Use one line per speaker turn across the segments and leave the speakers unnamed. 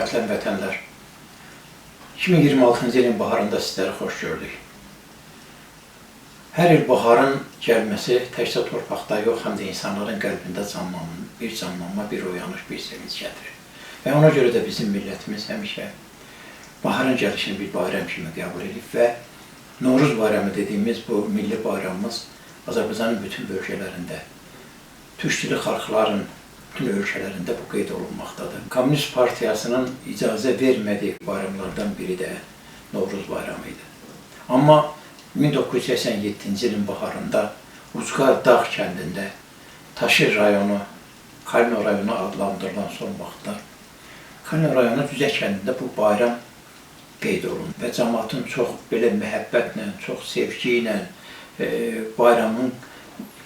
hörmətli vətənlər, 2026-cı ilin baharında sizləri xoş gördük. Hər il baharın gəlməsi təkcə torpaqda yox, həm də insanların qəlbində canlanma, bir oyanış, bir sevinç gətirir. Və ona görə də bizim millətimiz həmişə baharın gəlişini bir bayram kimi qəbul edib və Novruz bayramı dediyimiz bu milli bayramımız Azərbaycanın bütün bölgələrində, türk dili xalqların bütün ölkələrində bu qeyd olunmaqdadır. Komünist Partiyasının icazə vermədiyi bayramlardan biri də Novruz bayramı idi. Amma 1987-ci ilin baharında Ucqar Dağ kəndində Taşir rayonu, Kalino rayonu adlandırılan son vaxtda Kalino rayonu Düzə kəndində bu bayram qeyd olundu və cəmaatın çox belə məhəbbətlə, çox sevgi ilə bayramın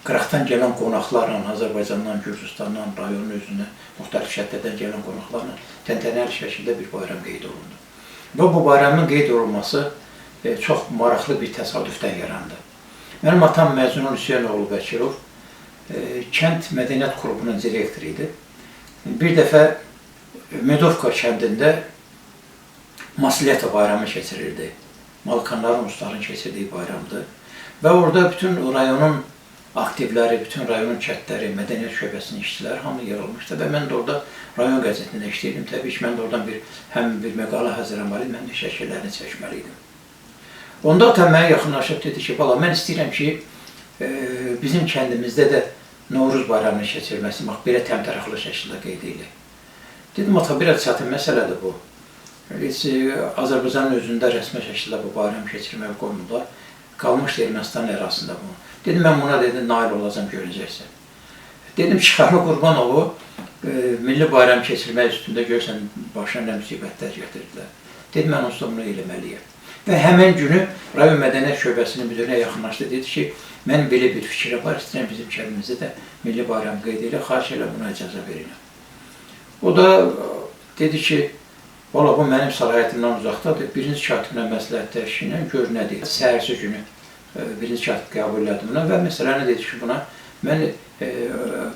qıraqdan gələn qonaqlarla, Azərbaycandan, Gürcüstandan, rayonun özünə, müxtəlif şəhərlərdən gələn qonaqlarla təntənəli şəkildə bir bayram qeyd olundu. Və bu bayramın qeyd olunması çox maraqlı bir təsadüfdən yarandı. Mənim atam Məzunun Hüseynoğlu Bəkirov kənd mədəniyyət klubunun direktoru idi. Bir dəfə Medovka kəndində Masliyyata bayramı keçirirdi. Malkanların, ustaların keçirdiyi bayramdır. Və orada bütün rayonun aktivləri, bütün rayonun kətləri, mədəniyyət şöbəsinin işçiləri hamı yer almışdı və mən də orada rayon qəzetində işləyirdim. Təbii ki, mən də oradan həm bir məqalə hazırlamalıydım, həm də şəkillərini çəkməliydim. Onda atam mənə yaxınlaşıb dedi ki, bala, mən istəyirəm ki, bizim kəndimizdə də Novruz bayramını keçirməsi, bax, belə təmtəraqlı şəkildə qeyd edilir. Dedim, ata, biraz çətin məsələdir bu. Azərbaycanın özündə rəsmi şəkildə bu bayram keçirməyə qoymurlar. Qalmışdı Ermənistan ərazisində bunu. Dedim, mən buna nail olacam, görəcəksən. Dedim, Şıxarlı Qurbanovu milli bayram keçirmək üstündə görsən, başına nə müsibətlər gətirdilər. Dedim, mən onsuz da bunu eləməliyəm. Və həmən günü rayon mədəniyyət şöbəsinin müdürünə yaxınlaşdı, dedi ki, mən belə bir fikrə var, istəyirəm bizim kəndimizdə də milli bayram qeyd edir, xahiş elə buna icazə verirəm. O da dedi ki, valla bu mənim səlahiyyətimdən uzaqdadır, birinci katiblə məsləhətləşiklə gör nədir. Səhərsi günü birinci katib qəbul elədim buna və məsələni dedi ki, buna mən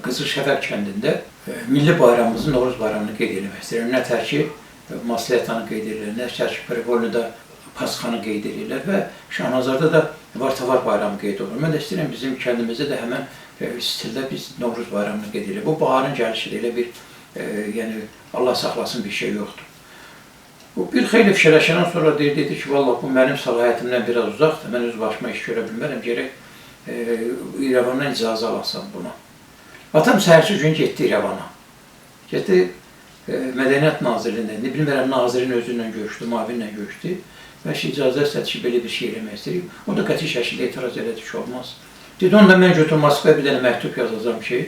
Qızılşəfər kəndində milli bayramımızın, Novruz bayramını qeyd eləmək istəyirəm. Nətər ki, Masliyatanı qeyd edirlər, nətər ki, Privolnidə Pasxanı qeyd edirlər və Şahnazarda da Vartavar bayramı qeyd olunur. Mən də istəyirəm bizim kəndimizdə də həmən stildə biz Novruz bayramını qeyd edirik. Bu baharın gəlişidir, elə bir, yəni Allah saxlasın bir şey yoxdur. Bu bir xeyli fikirləşəndən sonra dedi ki, valla bu mənim səlahiyyətimdən biraz uzaqdır, mən öz başıma iş görə bilmərəm, gərək İrəvandan icazə alasam buna. Atam səhərsi gün getdi İrəvana. Getdi Mədəniyyət Nazirliyində, bilmərəm, nazirin özündən görüşdü, müavinlə görüşdü və icazə istədi ki, belə bir şey eləmək istəyirəm. O da qəti şəkildə etiraz elədi ki, olmaz. Dedi, onda mən götür Moskvaya bir dənə məktub yazacağam ki,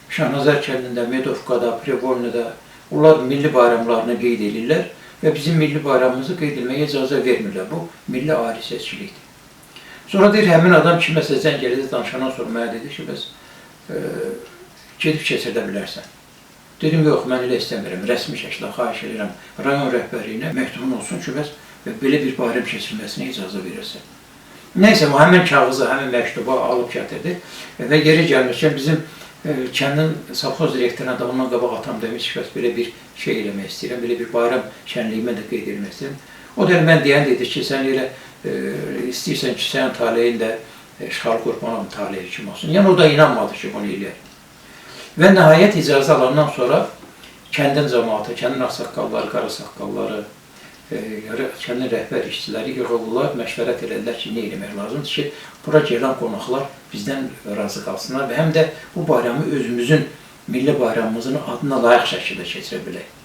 Şahnazar kəndində, Medovkada, Privolnidə onlar milli bayramlarını qeyd edirlər və bizim milli bayramımızı qeyd etməyə icazə vermirlər. Bu, milli ayrı seçkilikdir. Sonra deyir, həmin adam kiməsə zəng gələcək, danışandan sonra mənə dedi ki, bəs gedib keçirdə bilərsən. Dedim, yox, mən elə istəmirəm, rəsmi şəkildə xahiş edirəm, rayon rəhbərliyinə məktubun olsun ki, bəs belə bir bayram keçirilməsinə icazə verirsən. Nəysə, həmin kağızı, həmin məktubu alıb gətirdi və geri gəlmişkən bizim kəndin savxoz direktoruna da ondan qabaq atam demiş ki, bəs belə bir şey eləmək istəyirəm, belə bir bayram şənliyimə də qeyd edilmək istəyirəm. O da mən deyən dedi ki, sən elə istəyirsən ki, sənin taleyin də Şıxarlı Qurbanovun taleyi kimi olsun. Yəni, o da inanmadı ki, bunu eləyər. Və nəhayət icazə alandan sonra kəndin cəmaatı, kəndin ağsaqqalları, qara saqqalları, kəndin rəhbər işçiləri yığılırlar, məşvərət edirlər ki, nə eləmək lazımdır ki, bura gələn qonaqlar bizdən razı qalsınlar və həm də bu bayramı özümüzün, milli bayramımızın adına layiq şəkildə keçirə bilək.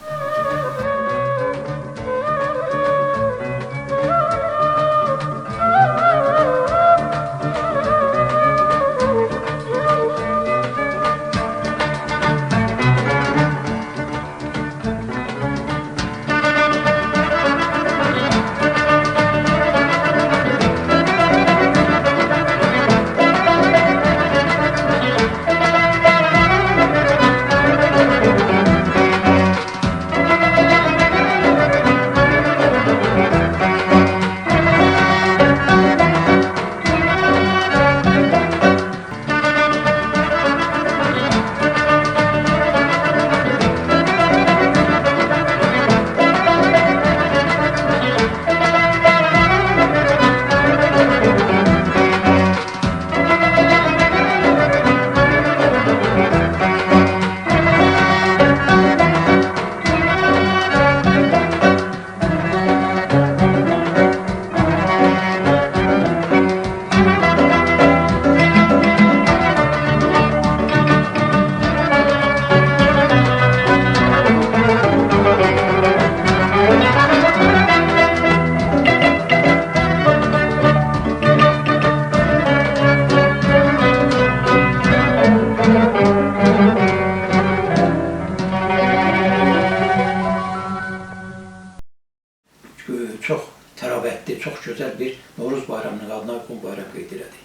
çox təravətli, çox gözəl bir Novruz bayramının adına uyğun bayram qeyd elədik.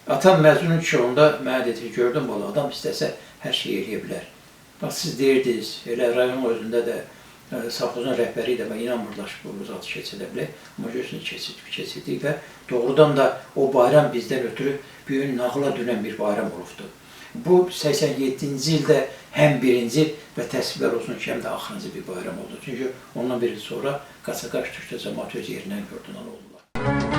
Atam məzunun kişiğində mənə dedi, gördüm bala, adam istəsə hər şey eləyə bilər. Bax, siz deyirdiniz, elə rayonun özündə də savxozun rəhbəri ilə inanmırlar ki, bu adı keçilə bilər. Amma görürsünüz, keçirdik və doğrudan da o bayram bizdən ötürü büyük nağıla dönən bir bayram olubdur. Bu 87-ci ildə həm birinci və təsvirlər olsun ki, həm də axırıncı bir bayram oldu. Çünki ondan bir il sonra Qaçaqaş Türkçə cəmaat öz yerindən gördülər oldular.